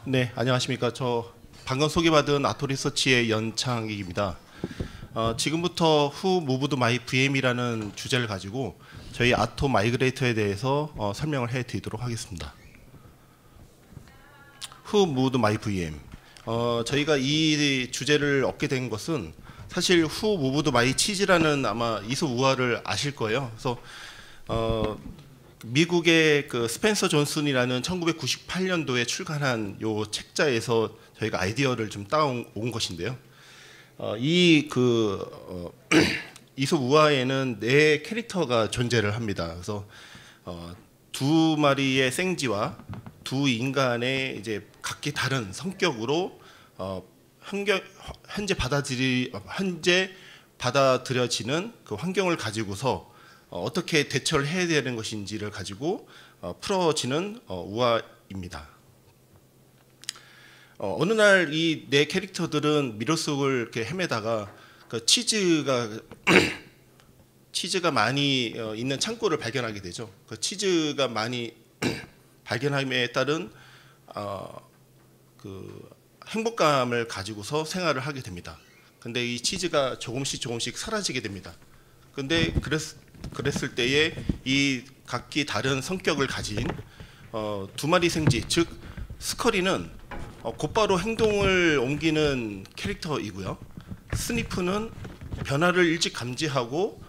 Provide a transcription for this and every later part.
네, 안녕하십니까. 저 방금 소개받은 아토리서치의 연창익입니다. 지금부터 Who Moved My VM이라는 주제를 가지고 저희 아토 마이그레이터에 대해서 설명을 해드리도록 하겠습니다. Who Moved My VM. 저희가 이 주제를 얻게 된 것은 사실 Who Moved My Cheese라는 아마 이수 우화를 아실 거예요. 그래서 미국의 그 스펜서 존슨이라는 1998년도에 출간한 요 책자에서 저희가 아이디어를 좀 따온 것인데요. 이수 우화에는 네 캐릭터가 존재를 합니다. 그래서 두 마리의 생쥐와 두 인간의 이제 각기 다른 성격으로 현재 받아들여지는 그 환경을 가지고서 어떻게 대처를 해야 되는 것인지를 가지고 풀어지는 우화입니다. 어느 날 이 네 캐릭터들은 미러 속을 이렇게 헤매다가 그 치즈가 많이 있는 창고를 발견하게 되죠. 그 치즈가 많이 발견함에 따른 그 행복감을 가지고서 생활을 하게 됩니다. 근데 이 치즈가 조금씩 사라지게 됩니다. 근데 그랬을 때에 이 각기 다른 성격을 가진 두 마리 생쥐, 즉 스커리는 곧바로 행동을 옮기는 캐릭터이고요. 스니프는 변화를 일찍 감지하고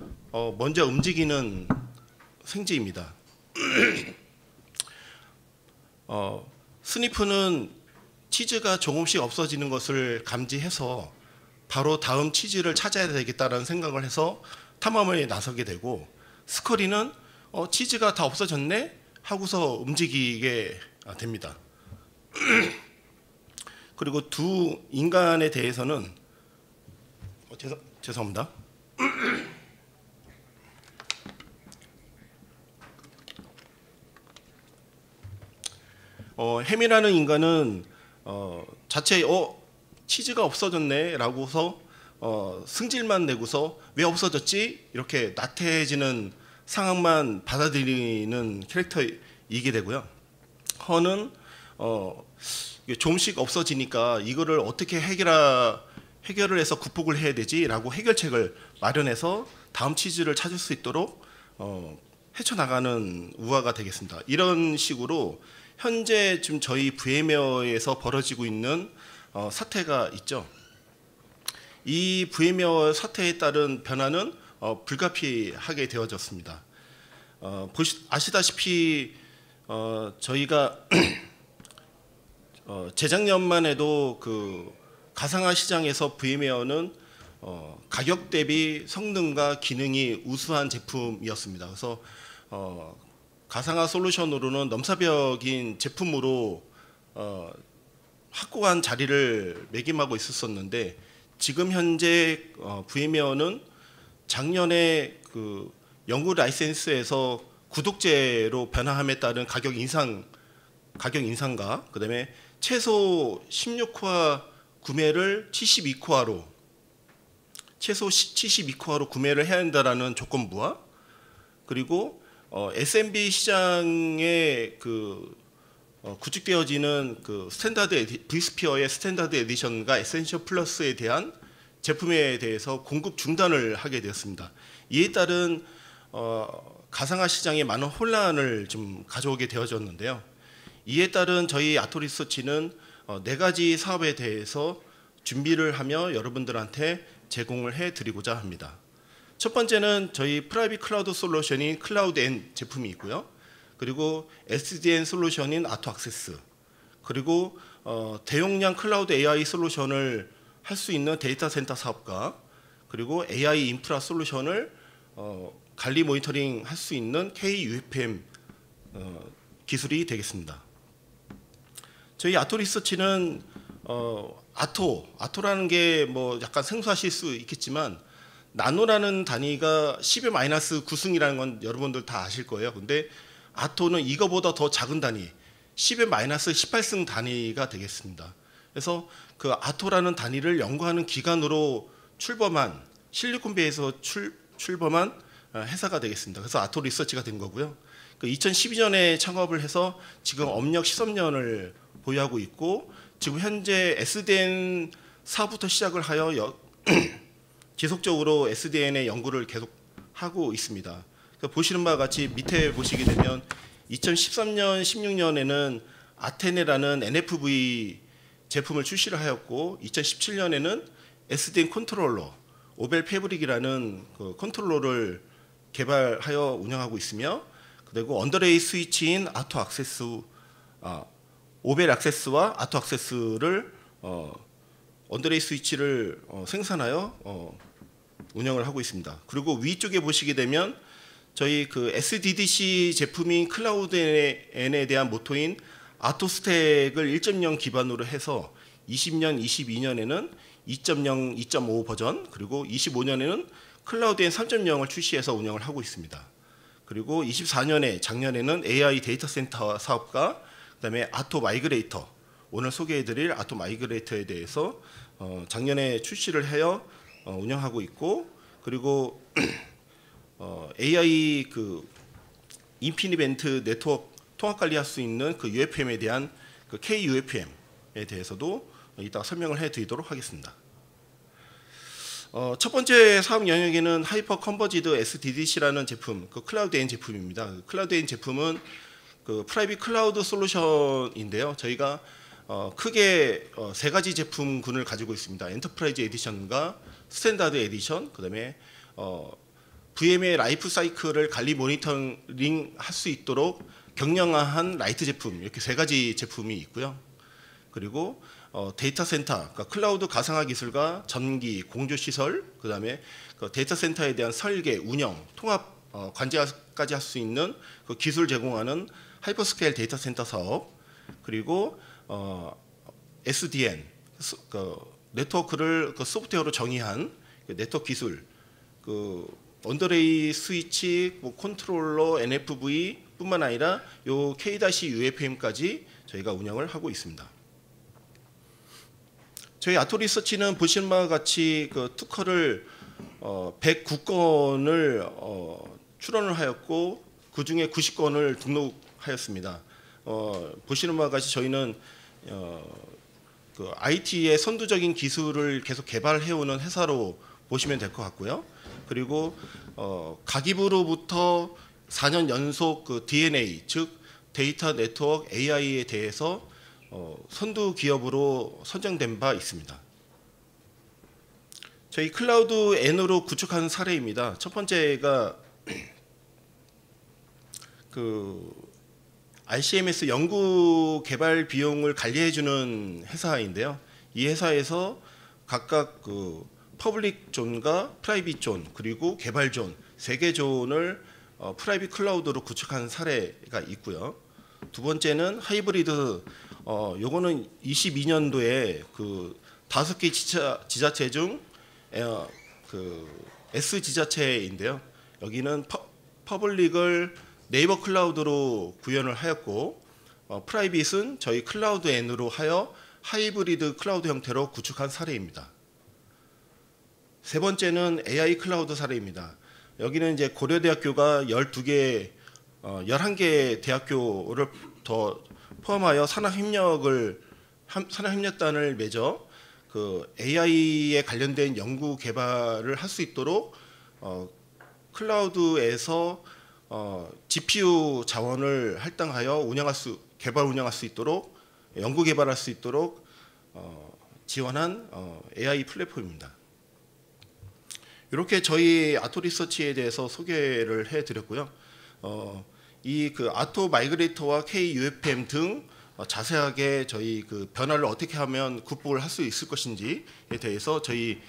먼저 움직이는 생쥐입니다. 스니프는 치즈가 조금씩 없어지는 것을 감지해서 바로 다음 치즈를 찾아야 되겠다라는 생각을 해서 탐험에 나서게 되고, 스커리는 치즈가 다 없어졌네 하고서 움직이게 됩니다. 그리고 두 인간에 대해서는 죄송합니다. 햄이라는 인간은 자체 치즈가 없어졌네 라고서 승질만 내고서 왜 없어졌지? 이렇게 나태해지는 상황만 받아들이는 캐릭터이게 되고요. 허는 조금씩 없어지니까 이거를 어떻게 해결을 해서 극복을 해야 되지? 라고 해결책을 마련해서 다음 치즈를 찾을 수 있도록 헤쳐나가는 우화가 되겠습니다. 이런 식으로 현재 지금 저희 VM웨어에서 벌어지고 있는 사태가 있죠. 이 VM웨어 사태에 따른 변화는 불가피하게 되어졌습니다. 아시다시피 저희가 재작년만 해도 그 가상화 시장에서 VM웨어는 가격 대비 성능과 기능이 우수한 제품이었습니다. 그래서 가상화 솔루션으로는 넘사벽인 제품으로 확고한 자리를 매김하고 있었는데, 지금 현재 VM웨어는 작년에 그 연구 라이센스에서 구독제로 변화함에 따른 가격 인상과 그다음에 최소 16코어 구매를 72코어로 구매를 해야 한다라는 조건부와, 그리고 SMB 시장에 구축되어지는 그 vSphere의 스탠다드 에디션과 에센셜 플러스에 대한 제품에 대해서 공급 중단을 하게 되었습니다. 이에 따른 가상화 시장에 많은 혼란을 좀 가져오게 되어졌는데요. 이에 따른 저희 아토리서치는 네 가지 사업에 대해서 준비를 하며 여러분들한테 제공을 해드리고자 합니다. 첫 번째는 저희 프라이빗 클라우드 솔루션인 클라우드-N 제품이 있고요. 그리고 SDN 솔루션인 아토악세스, 그리고 대용량 클라우드 AI 솔루션을 할 수 있는 데이터 센터 사업과, 그리고 AI 인프라 솔루션을 관리 모니터링 할 수 있는 KUFM 기술이 되겠습니다. 저희 아토리서치는 아토라는 게 뭐 약간 생소하실 수 있겠지만, 나노라는 단위가 10의 마이너스 9승이라는 건 여러분들 다 아실 거예요. 근데 아토는 이거보다 더 작은 단위, 10의 마이너스 18승 단위가 되겠습니다. 그래서 그 아토라는 단위를 연구하는 기관으로 출범한, 실리콘베이에서 출범한 회사가 되겠습니다. 그래서 아토 리서치가 된 거고요. 2012년에 창업을 해서 지금 업력 13년을 보유하고 있고 지금 현재 SDN 사부터 시작을 하여 지속적으로 SDN의 연구를 계속 하고 있습니다. 그러니까 보시는 바와 같이 밑에 보시게 되면 2013년, 16년에는 아테네라는 NFV 제품을 출시를 하였고 2017년에는 SDN 컨트롤러 오벨 패브릭이라는 그 컨트롤러를 개발하여 운영하고 있으며 그리고 언더레이 스위치인 아토 액세스 오벨 액세스와 아토 액세스를 언더레이 스위치를 생산하여 운영을 하고 있습니다. 그리고 위쪽에 보시게 되면 저희 그 SDDC 제품인 클라우드N에 대한 모토인 아토스택을 1.0 기반으로 해서 20년, 22년에는 2.0, 2.5 버전 그리고 25년에는 클라우드N 3.0을 출시해서 운영을 하고 있습니다. 그리고 24년에 작년에는 AI 데이터 센터 사업과 그다음에 아토 마이그레이터 오늘 소개해드릴 아토 마이그레이터에 대해서 작년에 출시를 하여 운영하고 있고 그리고 AI 그 인피니벤트 네트워크 통합 관리할 수 있는 그 UFM에 대한 그 KUFM에 대해서도 이따 설명을 해드리도록 하겠습니다. 첫 번째 사업 영역에는 하이퍼 컨버지드 SDDC라는 제품, 그 클라우드N 제품입니다. 클라우드N 제품은 그 프라이빗 클라우드 솔루션인데요. 저희가 크게 세 가지 제품군을 가지고 있습니다. 엔터프라이즈 에디션과 스탠다드 에디션, 그다음에 VM의 라이프 사이클을 관리 모니터링 할 수 있도록 경량화한 라이트 제품 이렇게 세 가지 제품이 있고요. 그리고 데이터 센터, 그러니까 클라우드 가상화 기술과 전기, 공조 시설, 그다음에 그 데이터 센터에 대한 설계, 운영, 통합 관제까지 할 수 있는 그 기술 제공하는 하이퍼스케일 데이터 센터 사업, 그리고 SDN, 그 네트워크를 그 소프트웨어로 정의한 그 네트워크 기술, 그 언더레이 스위치, 뭐 컨트롤러, NFV뿐만 아니라 요 K-UFM까지 저희가 운영을 하고 있습니다. 저희 아토 리서치는 보시는 바와 같이 그 특허를 109건을 출원을 하였고 그 중에 90건을 등록하였습니다. 보시는 바와 같이 저희는 그 IT의 선두적인 기술을 계속 개발해오는 회사로 보시면 될 것 같고요. 그리고 가기부로부터 4년 연속 그 DNA 즉 데이터 네트워크 AI에 대해서 선두 기업으로 선정된 바 있습니다. 저희 클라우드N으로 구축한 사례입니다. 첫 번째가 그 RCMS 연구 개발 비용을 관리해주는 회사인데요. 이 회사에서 각각 그 퍼블릭 존과 프라이빗 존 그리고 개발 존 세 개 존을 프라이빗 클라우드로 구축한 사례가 있고요. 두 번째는 하이브리드 요거는 22년도에 그 5개 지자체 중 그 S 지자체인데요. 여기는 퍼블릭을 네이버 클라우드로 구현을 하였고 프라이빗은 저희 클라우드N으로 하여 하이브리드 클라우드 형태로 구축한 사례입니다. 세 번째는 AI 클라우드 사례입니다. 여기는 이제 고려대학교가 11개 대학교를 더 포함하여 산학협력단을 맺어 그 AI에 관련된 연구 개발을 할 수 있도록 클라우드에서 GPU 자원을 할당하여 개발 운영할 수 있도록 연구 개발할 수 있도록 지원한 AI 플랫폼입니다. 이렇게 저희 아토 리서치에 대해서 소개를 해드렸고요. 이 그 아토 마이그레이터와 KUFM 등 자세하게 저희 그 변화를 어떻게 하면 극복을 할 수 있을 것인지에 대해서 저희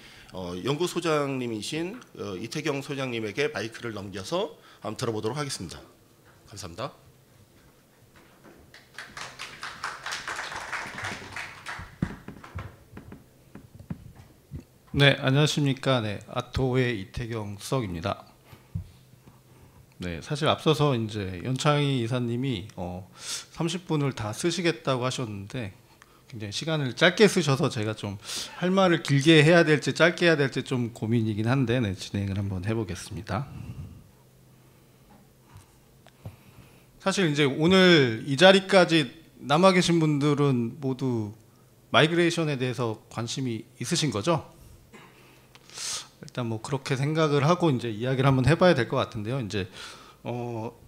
연구소장님이신 이태경 소장님에게 마이크를 넘겨서 한번 들어보도록 하겠습니다. 감사합니다. 네, 안녕하십니까. 네, 아토의 이태경 수석입니다. 네, 사실 앞서서 이제 연창희 이사님이 30분을 다 쓰시겠다고 하셨는데 굉장히 시간을 짧게 쓰셔서 제가 좀 할 말을 길게 해야 될지 짧게 해야 될지 좀 고민이긴 한데 네, 진행을 한번 해보겠습니다. 사실 이제 오늘 이 자리까지 남아 계신 분들은 모두 마이그레이션에 대해서 관심이 있으신 거죠? 일단 뭐 그렇게 생각을 하고 이제 이야기를 한번 해봐야 될 것 같은데요. 이제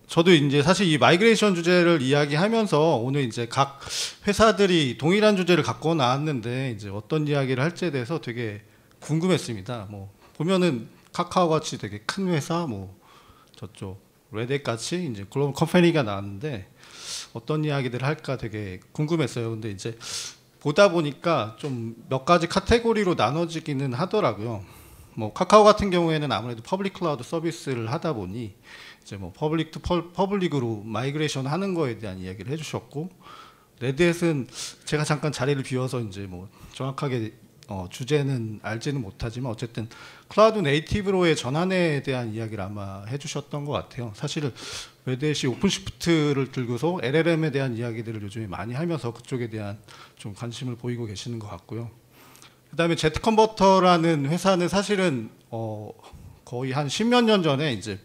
저도 이제 사실 이 마이그레이션 주제를 이야기하면서 오늘 이제 각 회사들이 동일한 주제를 갖고 나왔는데 이제 어떤 이야기를 할지에 대해서 되게 궁금했습니다. 뭐 보면은 카카오 같이 되게 큰 회사, 뭐 저쪽 레딧 같이 이제 글로벌 컴퍼니가 나왔는데 어떤 이야기들을 할까 되게 궁금했어요. 근데 이제 보다 보니까 좀 몇 가지 카테고리로 나눠지기는 하더라고요. 뭐 카카오 같은 경우에는 아무래도 퍼블릭 클라우드 서비스를 하다 보니 이제 뭐 퍼블릭 투 퍼블릭으로 마이그레이션 하는 거에 대한 이야기를 해주셨고, 레드햇은 제가 잠깐 자리를 비워서 이제 뭐 정확하게 주제는 알지는 못하지만 어쨌든 클라우드 네이티브로의 전환에 대한 이야기를 아마 해주셨던 것 같아요. 사실은 레드햇이 오픈시프트를 들고서 LLM에 대한 이야기들을 요즘에 많이 하면서 그쪽에 대한 좀 관심을 보이고 계시는 것 같고요. 그다음에 제트컨버터라는 회사는 사실은 거의 한 10몇 년 전에 이제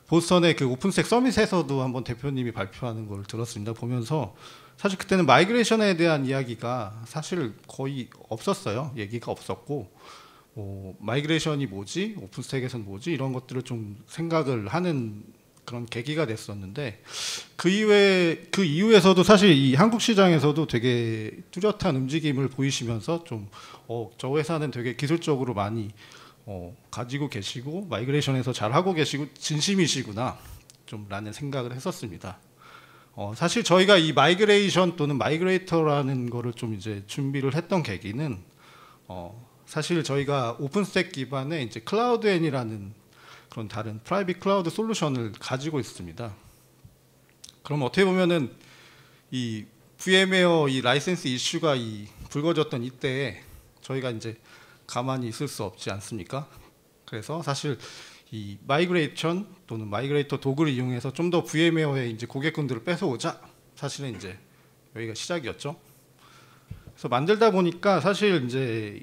보스턴의 그 오픈스택 서밋에서도 한번 대표님이 발표하는 걸 들었습니다. 보면서 사실 그때는 마이그레이션에 대한 이야기가 사실 거의 없었어요. 얘기가 없었고 마이그레이션이 뭐지, 오픈스택에서는 뭐지, 이런 것들을 좀 생각을 하는 그런 계기가 됐었는데, 그 이후에서도 사실 이 한국 시장에서도 되게 뚜렷한 움직임을 보이시면서 좀 저 회사는 되게 기술적으로 많이 가지고 계시고 마이그레이션에서 잘 하고 계시고 진심이시구나 좀 라는 생각을 했었습니다. 사실 저희가 이 마이그레이션 또는 마이그레이터라는 거를 좀 이제 준비를 했던 계기는 사실 저희가 오픈스택 기반의 이제 클라우드엔이라는 그런 다른 프라이빗 클라우드 솔루션을 가지고 있습니다. 그럼 어떻게 보면은 이 VM웨어 이 라이센스 이슈가 불거졌던 이때에 저희가 이제 가만히 있을 수 없지 않습니까? 그래서 사실 이 마이그레이션 또는 마이그레이터 도구를 이용해서 좀 더 VM웨어에 이제 고객군들을 뺏어오자, 사실은 이제 여기가 시작이었죠. 그래서 만들다 보니까 사실 이제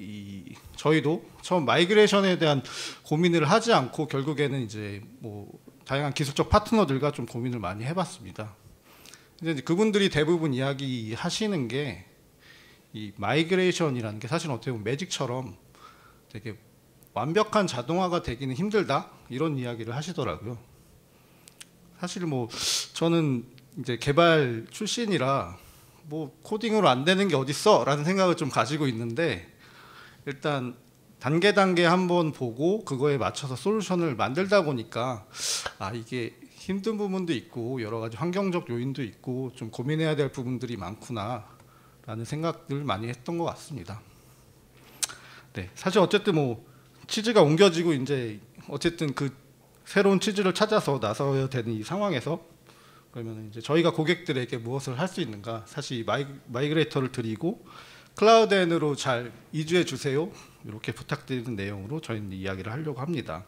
저희도 처음 마이그레이션에 대한 고민을 하지 않고 결국에는 이제 뭐 다양한 기술적 파트너들과 좀 고민을 많이 해봤습니다. 근데 이제 그분들이 대부분 이야기하시는 게 이 마이그레이션이라는 게 사실 어떻게 보면 매직처럼 되게 완벽한 자동화가 되기는 힘들다, 이런 이야기를 하시더라고요. 사실 뭐 저는 이제 개발 출신이라 뭐 코딩으로 안 되는 게 어딨어 라는 생각을 좀 가지고 있는데, 일단 단계 한번 보고 그거에 맞춰서 솔루션을 만들다 보니까 이게 힘든 부분도 있고 여러 가지 환경적 요인도 있고 좀 고민해야 될 부분들이 많구나 라는 생각들을 많이 했던 것 같습니다. 네, 사실 어쨌든 뭐 치즈가 옮겨지고 이제 어쨌든 그 새로운 치즈를 찾아서 나서야 되는 이 상황에서 그러면 이제 저희가 고객들에게 무엇을 할 수 있는가, 사실 마이그레이터를 드리고 클라우드엔으로 잘 이주해 주세요, 이렇게 부탁드리는 내용으로 저희는 이야기를 하려고 합니다.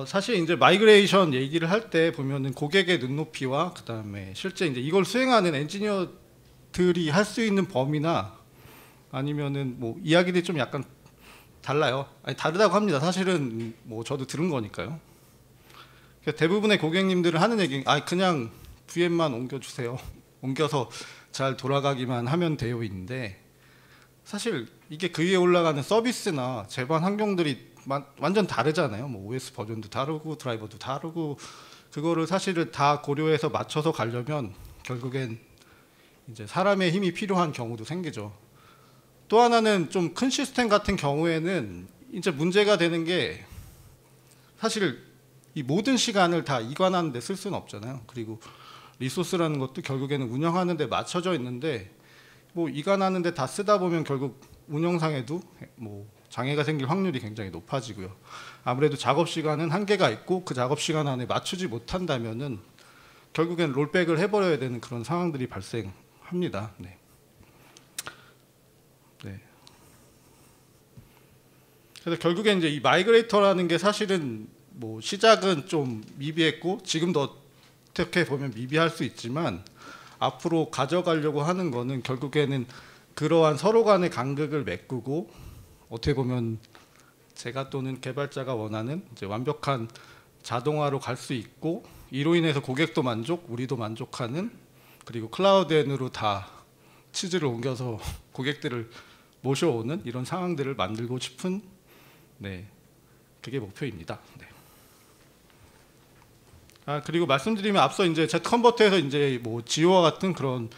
사실 이제 마이그레이션 얘기를 할 때 보면은 고객의 눈높이와 그다음에 실제 이제 이걸 수행하는 엔지니어들이 할 수 있는 범위나 아니면은 뭐 이야기들이 좀 약간 달라요. 다르다고 합니다. 사실은 뭐 저도 들은 거니까요. 대부분의 고객님들은 하는 얘기는 그냥 VM만 옮겨주세요. 옮겨서 잘 돌아가기만 하면 되어있는데, 사실 이게 그 위에 올라가는 서비스나 제반 환경들이 완전 다르잖아요. 뭐 OS 버전도 다르고 드라이버도 다르고, 그거를 사실은 다 고려해서 맞춰서 가려면 결국엔 이제 사람의 힘이 필요한 경우도 생기죠. 또 하나는 좀 큰 시스템 같은 경우에는 이제 문제가 되는 게, 사실 이 모든 시간을 다 이관하는 데 쓸 수는 없잖아요. 그리고 리소스라는 것도 결국에는 운영하는 데 맞춰져 있는데, 뭐 이관하는 데 다 쓰다 보면 결국 운영상에도 뭐 장애가 생길 확률이 굉장히 높아지고요. 아무래도 작업 시간은 한계가 있고 그 작업 시간 안에 맞추지 못한다면은 결국엔 롤백을 해버려야 되는 그런 상황들이 발생합니다. 네. 그래서 결국엔 이제 이 마이그레이터라는 게 사실은 뭐 시작은 좀 미비했고 지금도 어떻게 보면 미비할 수 있지만, 앞으로 가져가려고 하는 거는 결국에는 그러한 서로 간의 간극을 메꾸고, 어떻게 보면 제가 또는 개발자가 원하는 이제 완벽한 자동화로 갈 수 있고, 이로 인해서 고객도 만족, 우리도 만족하는 그리고 클라우드엔으로 다 치즈를 옮겨서 고객들을 모셔오는 이런 상황들을 만들고 싶은 네, 그게 목표입니다. 네. 그리고 말씀드리면 앞서 이제 Z-컨버터에서 이제 뭐 지오와 같은 그런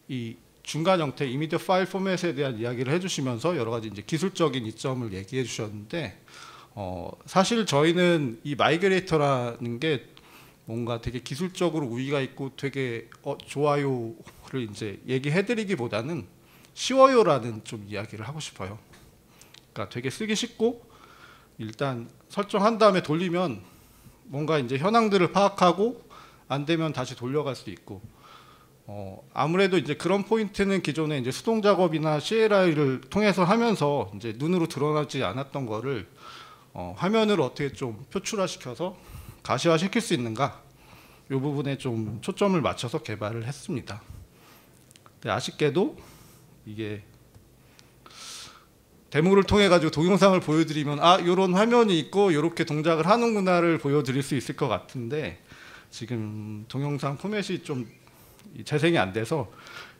이 중간 형태 이미디어 파일 포맷에 대한 이야기를 해주시면서 여러 가지 이제 기술적인 이점을 얘기해 주셨는데 사실 저희는 이 마이그레이터라는 게 뭔가 되게 기술적으로 우위가 있고 되게 좋아요를 이제 얘기해드리기보다는 쉬워요라는 좀 이야기를 하고 싶어요. 그러니까 되게 쓰기 쉽고 일단 설정한 다음에 돌리면 뭔가 이제 현황들을 파악하고 안 되면 다시 돌려갈 수 있고 아무래도 이제 그런 포인트는 기존에 이제 수동 작업이나 CLI를 통해서 하면서 이제 눈으로 드러나지 않았던 거를 화면으로 어떻게 좀 표출화시켜서 가시화시킬 수 있는가 이 부분에 좀 초점을 맞춰서 개발을 했습니다. 아쉽게도 이게 데모를 통해 가지고 동영상을 보여드리면 이런 화면이 있고 이렇게 동작을 하는구나를 보여드릴 수 있을 것 같은데 지금 동영상 포맷이 좀 재생이 안 돼서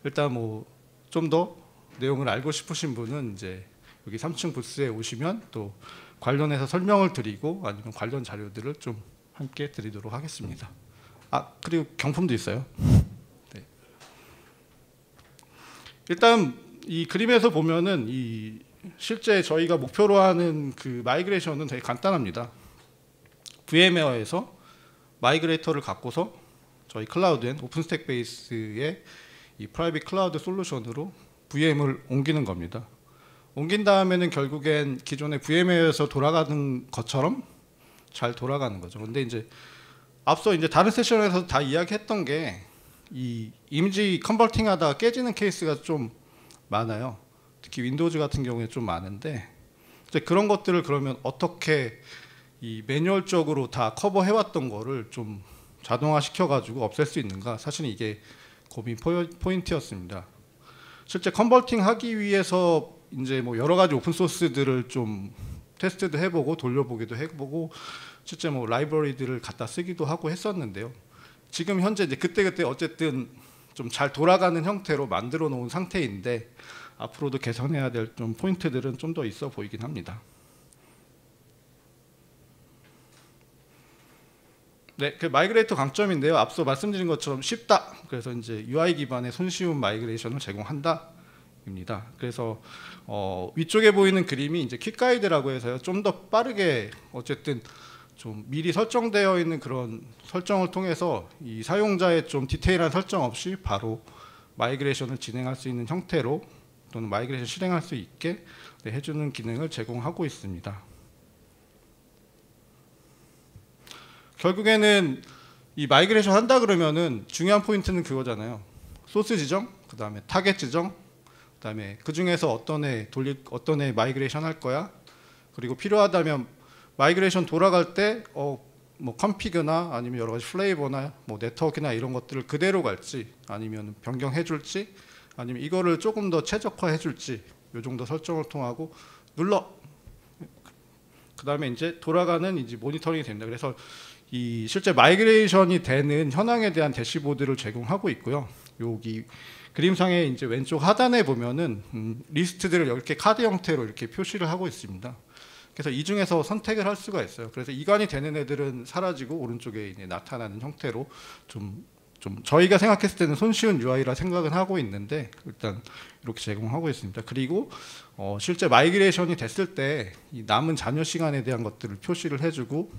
일단 뭐 좀 더 내용을 알고 싶으신 분은 이제 여기 3층 부스에 오시면 또 관련해서 설명을 드리고 아니면 관련 자료들을 좀 함께 드리도록 하겠습니다. 그리고 경품도 있어요. 네. 일단 이 그림에서 보면은 이 실제 저희가 목표로 하는 그 마이그레이션은 되게 간단합니다. VMware에서 마이그레이터를 갖고서 저희 클라우드엔 오픈스택 베이스의 이 프라이빗 클라우드 솔루션으로 VM을 옮기는 겁니다. 옮긴 다음에는 결국엔 기존의 VMware에서 돌아가는 것처럼 잘 돌아가는 거죠. 근데 이제 앞서 이제 다른 세션에서 다 이야기했던 게 이 이미지 컨버팅 하다가 깨지는 케이스가 좀 많아요. 특히 윈도우즈 같은 경우에 좀 많은데 이제 그런 것들을 그러면 어떻게 이 매뉴얼적으로 다 커버해왔던 거를 좀 자동화 시켜가지고 없앨 수 있는가? 사실은 이게 고민 포인트였습니다. 실제 컨버팅 하기 위해서 이제 뭐 여러 가지 오픈 소스들을 좀 테스트도 해보고 돌려보기도 해보고 실제 뭐 라이브러리들을 갖다 쓰기도 하고 했었는데요. 지금 현재 이제 그때 어쨌든 좀 잘 돌아가는 형태로 만들어 놓은 상태인데 앞으로도 개선해야 될 좀 포인트들은 좀 더 있어 보이긴 합니다. 네, 그 마이그레이터 강점인데요. 앞서 말씀드린 것처럼 쉽다. 그래서 이제 UI 기반의 손쉬운 마이그레이션을 제공한다입니다. 그래서 위쪽에 보이는 그림이 이제 퀵 가이드라고 해서요. 좀 더 빠르게 어쨌든 좀 미리 설정되어 있는 그런 설정을 통해서 이 사용자의 좀 디테일한 설정 없이 바로 마이그레이션을 진행할 수 있는 형태로 또는 마이그레이션 실행할 수 있게 해주는 기능을 제공하고 있습니다. 결국에는 이 마이그레이션 한다 그러면은 중요한 포인트는 그거잖아요. 소스 지정, 그 다음에 타겟 지정, 그 다음에 그 중에서 어떤 애 마이그레이션 할 거야. 그리고 필요하다면 마이그레이션 돌아갈 때 뭐 컨피그나 아니면 여러 가지 플레이버나 뭐 네트워크나 이런 것들을 그대로 갈지 아니면 변경해 줄지 아니면 이거를 조금 더 최적화해 줄지 요 정도 설정을 통하고 눌러. 그 다음에 이제 돌아가는 이제 모니터링이 됩니다. 그래서 이 실제 마이그레이션이 되는 현황에 대한 대시보드를 제공하고 있고요. 여기 그림상에 이제 왼쪽 하단에 보면은 리스트들을 이렇게 카드 형태로 이렇게 표시를 하고 있습니다. 그래서 이 중에서 선택을 할 수가 있어요. 그래서 이관이 되는 애들은 사라지고 오른쪽에 이제 나타나는 형태로 좀 저희가 생각했을 때는 손쉬운 UI라 생각은 하고 있는데 일단 이렇게 제공하고 있습니다. 그리고 실제 마이그레이션이 됐을 때 이 남은 잔여 시간에 대한 것들을 표시를 해주고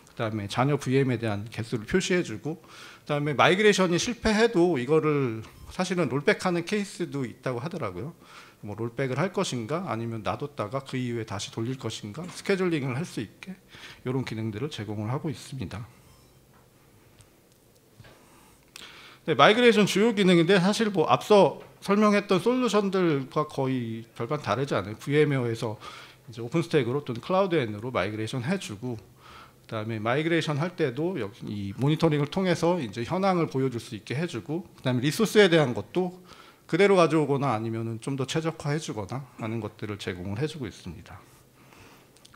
그다음에 잔여 VM에 대한 개수를 표시해주고 그다음에 마이그레이션이 실패해도 이거를 사실은 롤백하는 케이스도 있다고 하더라고요. 뭐 롤백을 할 것인가 아니면 놔뒀다가 그 이후에 다시 돌릴 것인가 스케줄링을 할 수 있게 이런 기능들을 제공을 하고 있습니다. 네, 마이그레이션 주요 기능인데 사실 뭐 앞서 설명했던 솔루션들과 거의 별반 다르지 않아요. VMware에서 이제 오픈스택으로 또는 클라우드엔으로 마이그레이션 해주고 그다음에 마이그레이션 할 때도 여기 이 모니터링을 통해서 이제 현황을 보여줄 수 있게 해주고 그다음에 리소스에 대한 것도 그대로 가져오거나 아니면은 좀 더 최적화해주거나 하는 것들을 제공을 해주고 있습니다.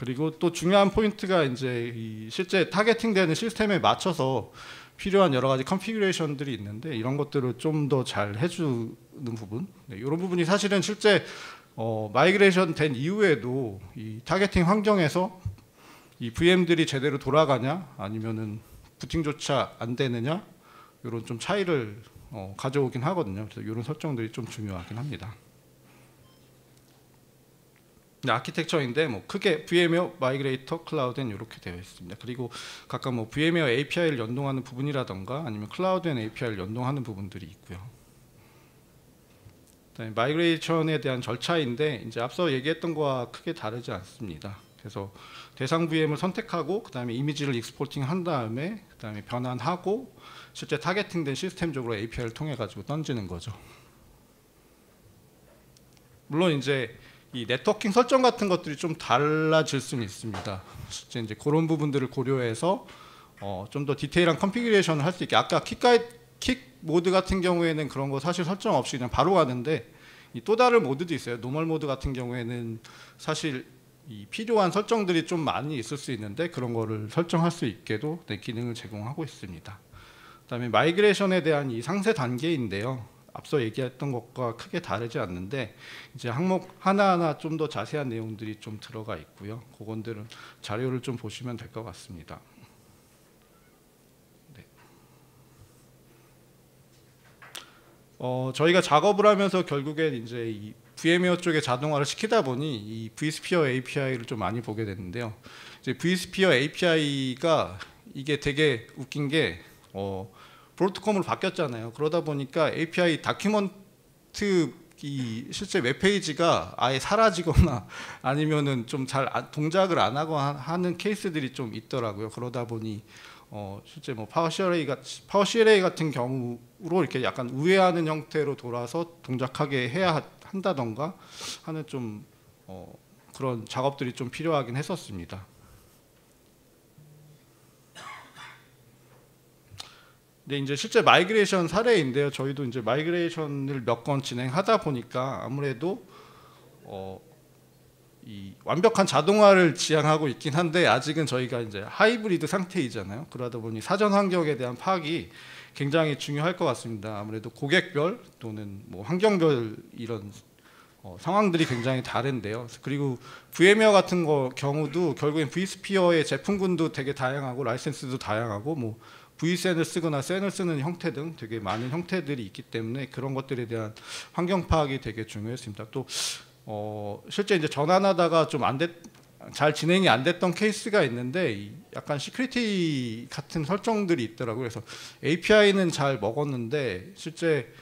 그리고 또 중요한 포인트가 이제 이 실제 타겟팅되는 시스템에 맞춰서 필요한 여러 가지 컨피그레이션들이 있는데 이런 것들을 좀 더 잘 해주는 부분, 이런 부분이 사실은 실제 마이그레이션 된 이후에도 이 타겟팅 환경에서 이 VM들이 제대로 돌아가냐 아니면은 부팅조차 안 되느냐 이런 좀 차이를 가져오긴 하거든요. 그래서 이런 설정들이 좀 중요하긴 합니다. 아키텍처인데 뭐 크게 VM웨어 마이그레이터 클라우드엔 이렇게 되어 있습니다. 그리고 각각 뭐 VM웨어 API를 연동하는 부분이라던가 아니면 클라우드 앤 API를 연동하는 부분들이 있고요. 그다음에 마이그레이션에 대한 절차인데 이제 앞서 얘기했던 거와 크게 다르지 않습니다. 그래서 대상 VM을 선택하고 그다음에 이미지를 익스포팅 한 다음에 그다음에 변환하고 실제 타겟팅된 시스템적으로 API를 통해 가지고 던지는 거죠. 물론 이제 이 네트워킹 설정 같은 것들이 좀 달라질 수는 있습니다. 실제 이제 그런 부분들을 고려해서 좀 더 디테일한 컨피그레이션을 할 수 있게, 아까 킥 모드 같은 경우에는 그런 거 사실 설정 없이 그냥 바로 가는데 이 또 다른 모드도 있어요. 노멀 모드 같은 경우에는 사실 이 필요한 설정들이 좀 많이 있을 수 있는데 그런 거를 설정할 수 있게도 기능을 제공하고 있습니다. 그다음에 마이그레이션에 대한 이 상세 단계인데요. 앞서 얘기했던 것과 크게 다르지 않는데 이제 항목 하나하나 좀 더 자세한 내용들이 좀 들어가 있고요. 그건들은 자료를 좀 보시면 될 것 같습니다. 네. 저희가 작업을 하면서 결국엔 이제 이 VM웨어 쪽에 자동화를 시키다 보니 이 vSphere API를 좀 많이 보게 됐는데요. 이제 vSphere API가 이게 되게 웃긴 게 프로토콜로 바뀌었잖아요. 그러다 보니까 API 다큐먼트 이 실제 웹페이지가 아예 사라지거나 아니면은 좀 잘 동작을 안 하고 하는 케이스들이 좀 있더라고요. 그러다 보니 실제 뭐 파워CLA 같은 경우로 이렇게 약간 우회하는 형태로 돌아서 동작하게 해야 한다던가 하는 좀 그런 작업들이 좀 필요하긴 했었습니다. 근데 이제 실제 마이그레이션 사례인데요. 저희도 이제 마이그레이션을 몇 건 진행하다 보니까 아무래도 이 완벽한 자동화를 지향하고 있긴 한데 아직은 저희가 이제 하이브리드 상태이잖아요. 그러다 보니 사전 환경에 대한 파악이 굉장히 중요할 것 같습니다. 아무래도 고객별 또는 뭐 환경별 이런 상황들이 굉장히 다른데요. 그리고 VM웨어 같은 경우도 결국엔 vSphere의 제품군도 되게 다양하고 라이센스도 다양하고 뭐 vSAN을 쓰거나 SAN을 쓰는 형태 등 되게 많은 형태들이 있기 때문에 그런 것들에 대한 환경 파악이 되게 중요했습니다. 또 실제 이제 전환하다가 좀 잘 진행이 안 됐던 케이스가 있는데 약간 시큐리티 같은 설정들이 있더라고요. 그래서 API는 잘 먹었는데 실제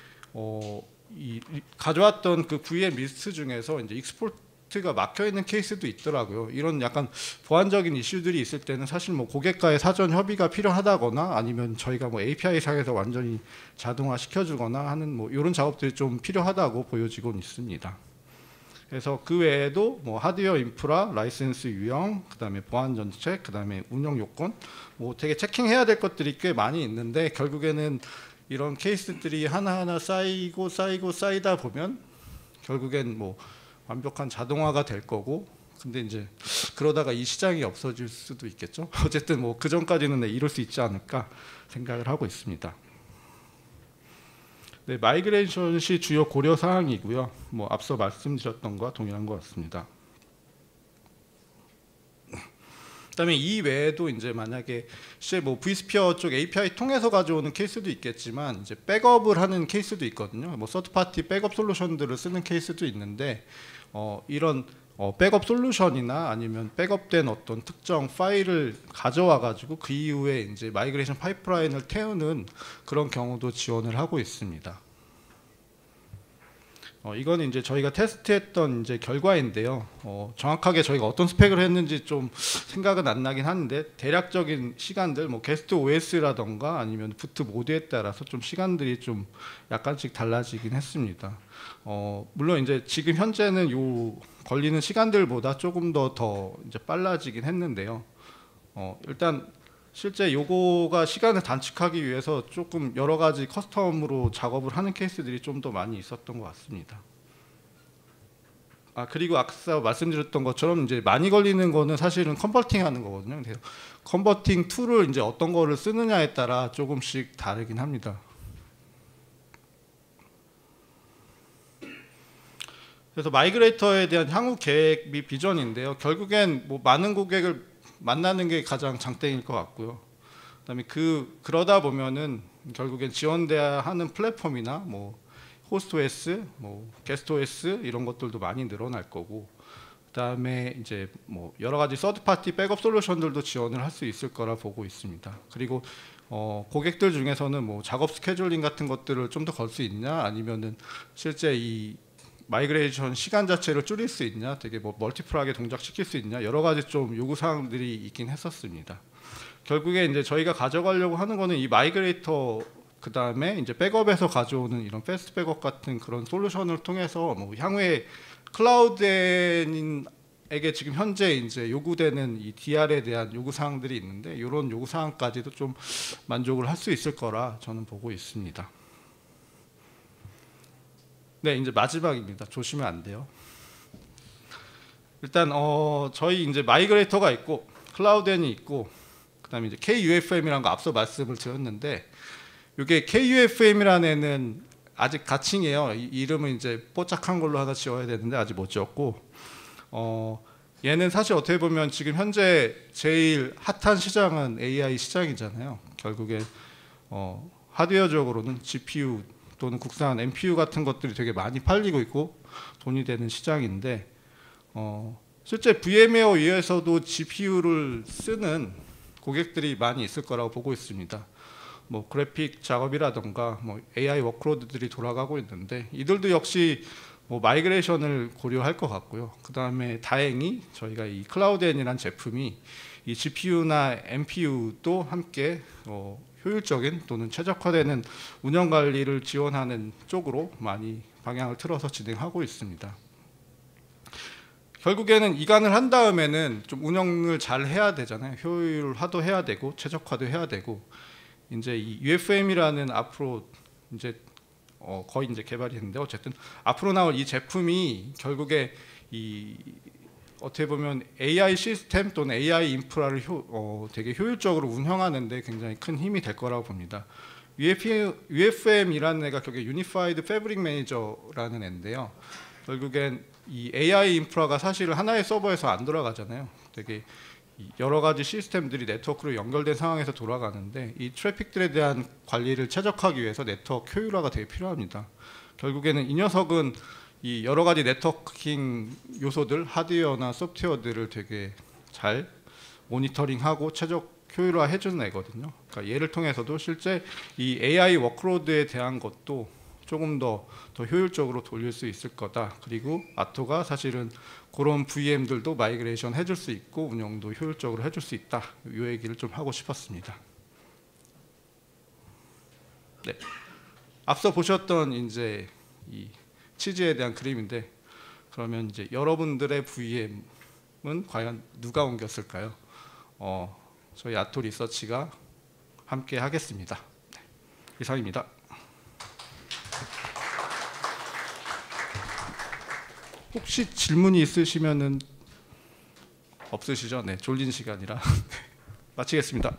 가져왔던 그 VM 리스트 중에서 이제 익스포트가 막혀 있는 케이스도 있더라고요. 이런 약간 보안적인 이슈들이 있을 때는 사실 뭐 고객과의 사전 협의가 필요하다거나 아니면 저희가 뭐 API 상에서 완전히 자동화 시켜주거나 하는 뭐 이런 작업들이 좀 필요하다고 보여지곤 있습니다. 그래서 그 외에도 뭐 하드웨어 인프라, 라이센스 유형, 그다음에 보안 정책, 그다음에 운영 요건, 뭐 되게 체킹해야 될 것들이 꽤 많이 있는데 결국에는 이런 케이스들이 하나하나 쌓이다 보면 결국엔 뭐 완벽한 자동화가 될 거고, 근데 이제 그러다가 이 시장이 없어질 수도 있겠죠. 어쨌든 뭐 그 전까지는 이룰 수 있지 않을까 생각을 하고 있습니다. 네, 마이그레이션 시 주요 고려 사항이고요. 뭐 앞서 말씀드렸던 것과 동일한 것 같습니다. 그다음에 이 외에도 이제 만약에 실제 뭐 vSphere 쪽 API 통해서 가져오는 케이스도 있겠지만 이제 백업을 하는 케이스도 있거든요. 뭐 서드 파티 백업 솔루션들을 쓰는 케이스도 있는데 이런 백업 솔루션이나 아니면 백업된 어떤 특정 파일을 가져와 가지고 그 이후에 이제 마이그레이션 파이프라인을 태우는 그런 경우도 지원을 하고 있습니다. 이거는 이제 저희가 테스트했던 이제 결과인데요. 정확하게 저희가 어떤 스펙을 했는지 좀 생각은 안 나긴 하는데 대략적인 시간들, 뭐 게스트 OS라던가 아니면 부트 모드에 따라서 좀 시간들이 좀 약간씩 달라지긴 했습니다. 물론 이제 지금 현재는 요 걸리는 시간들보다 조금 더 이제 빨라지긴 했는데요. 일단 실제 요거가 시간을 단축하기 위해서 조금 여러 가지 커스텀으로 작업을 하는 케이스들이 좀 더 많이 있었던 것 같습니다. 그리고 아까 말씀드렸던 것처럼 이제 많이 걸리는 거는 사실은 컨버팅 하는 거거든요. 그래서 컨버팅 툴을 이제 어떤 거를 쓰느냐에 따라 조금씩 다르긴 합니다. 그래서 마이그레이터에 대한 향후 계획 및 비전인데요. 결국엔 뭐 많은 고객을 만나는 게 가장 장땡일 것 같고요. 그다음에 그러다 보면은 결국엔 지원돼야 하는 플랫폼이나 뭐 호스트 OS, 뭐 게스트 OS 이런 것들도 많이 늘어날 거고, 그다음에 이제 뭐 여러 가지 서드 파티 백업 솔루션들도 지원을 할 수 있을 거라 보고 있습니다. 그리고 고객들 중에서는 뭐 작업 스케줄링 같은 것들을 좀 더 걸 수 있냐, 아니면은 실제 이 마이그레이션 시간 자체를 줄일 수 있냐, 되게 뭐 멀티플하게 동작시킬 수 있냐, 여러 가지 좀 요구 사항들이 있긴 했었습니다. 결국에 이제 저희가 가져가려고 하는 거는 이 마이그레이터, 그 다음에 이제 백업에서 가져오는 이런 패스트 백업 같은 그런 솔루션을 통해서 뭐 향후에 클라우드엔에게 지금 현재 이제 요구되는 이 DR에 대한 요구 사항들이 있는데, 이런 요구 사항까지도 좀 만족을 할 수 있을 거라 저는 보고 있습니다. 네, 이제 마지막입니다. 조심하면 안 돼요. 일단 저희 이제 마이그레이터가 있고 클라우드엔이 있고, 그다음에 이제 KUFM이라는 거 앞서 말씀을 드렸는데, 이게 KUFM이라는 애는 아직 가칭이에요. 이름은 이제 뽀짝한 걸로 하나 지어야 되는데 아직 못 지었고, 얘는 사실 어떻게 보면 지금 현재 제일 핫한 시장은 AI 시장이잖아요. 결국에 하드웨어적으로는 GPU 또는 국산 NPU 같은 것들이 되게 많이 팔리고 있고 돈이 되는 시장인데, 실제 VM웨어에서도 GPU를 쓰는 고객들이 많이 있을 거라고 보고 있습니다. 뭐 그래픽 작업이라던가 뭐 AI 워크로드들이 돌아가고 있는데, 이들도 역시 뭐 마이그레이션을 고려할 것 같고요. 그 다음에 다행히 저희가 이 클라우드엔이라는 제품이 이 GPU나 NPU도 함께 효율적인 또는 최적화되는 운영 관리를 지원하는 쪽으로 많이 방향을 틀어서 진행하고 있습니다. 결국에는 이관을 한 다음에는 좀 운영을 잘 해야 되잖아요. 효율화도 해야 되고 최적화도 해야 되고, 이제 이 UFM이라는 앞으로 이제 거의 이제 개발이 됐는데, 어쨌든 앞으로 나올 이 제품이 결국에 이 어떻게 보면 AI 시스템 또는 AI 인프라를 되게 효율적으로 운영하는데 굉장히 큰 힘이 될 거라고 봅니다. UFM이라는 애가 결국에 유니파이드 패브릭 매니저라는 애인데요. 결국엔 이 AI 인프라가 사실 하나의 서버에서 안 돌아가잖아요. 되게 여러 가지 시스템들이 네트워크로 연결된 상황에서 돌아가는데, 이 트래픽들에 대한 관리를 최적화하기 위해서 네트워크 효율화가 되게 필요합니다. 결국에는 이 녀석은 이 여러 가지 네트워킹 요소들, 하드웨어나 소프트웨어들을 되게 잘 모니터링하고 최적 효율화 해주는 애거든요. 그러니까 얘를 통해서도 실제 이 AI 워크로드에 대한 것도 조금 더 효율적으로 돌릴 수 있을 거다. 그리고 아토가 사실은 그런 VM들도 마이그레이션 해줄 수 있고 운영도 효율적으로 해줄 수 있다. 이 얘기를 좀 하고 싶었습니다. 네. 앞서 보셨던 이제 이 치즈에 대한 그림인데, 그러면 이제 여러분들의 VM은 과연 누가 옮겼을까요? 저희 아토 리서치가 함께 하겠습니다. 네. 이상입니다. 혹시 질문이 있으시면은 없으시죠? 네, 졸린 시간이라 마치겠습니다.